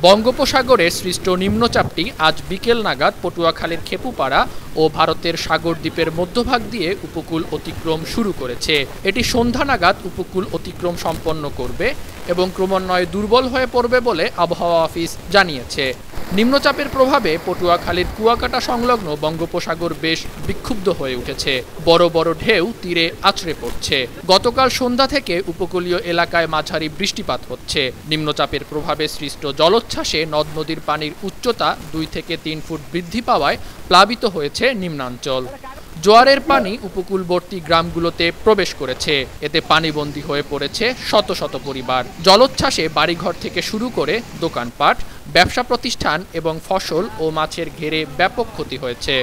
বঙ্গোপসাগরে সৃষ্ট নিম্নচাপটি আজ বিকেল নাগাদ পটুয়াখালীর খেপুপাড়া ও ভারতের সাগর দ্বীপের মধ্যভাগ দিয়ে উপকূল অতিক্রম শুরু করেছে। এটি সন্ধ্যা নাগাদ উপকূল অতিক্রম সম্পন্ন করবে এবং ক্রমান্বয়ে দুর্বল হয়ে পড়বে বলে আবহাওয়া অফিস জানিয়েছে। নিম্নচাপের প্রভাবে পটুয়াখালীর কুয়াকাটা সংলগ্ন বঙ্গোপসাগর বেশ বিক্ষুব্ধ হয়ে উঠেছে। বড় বড় ঢেউ তীরে আছড়ে পড়ছে। গতকাল সন্ধ্যা থেকে উপকূলীয় এলাকায় মাঝারি বৃষ্টিপাত হচ্ছে। নিম্নচাপের প্রভাবে সৃষ্ট জলোচ্ছ্বাসে নদ নদীর পানির উচ্চতা 2 থেকে 3 ফুট বৃদ্ধি পাওয়ায় প্লাবিত হয়েছে নিম্নাঞ্চল। জোয়ারের পানি উপকূলবর্তী গ্রামগুলোতে প্রবেশ করেছে। এতে পানিবন্দী হয়ে পড়েছে শত শত পরিবার। জলোচ্ছ্বাসে বাড়িঘর থেকে শুরু করে দোকানপাট, ব্যবসা প্রতিষ্ঠান এবং ফসল ও মাছের ঘেরে ব্যাপক ক্ষতি হয়েছে।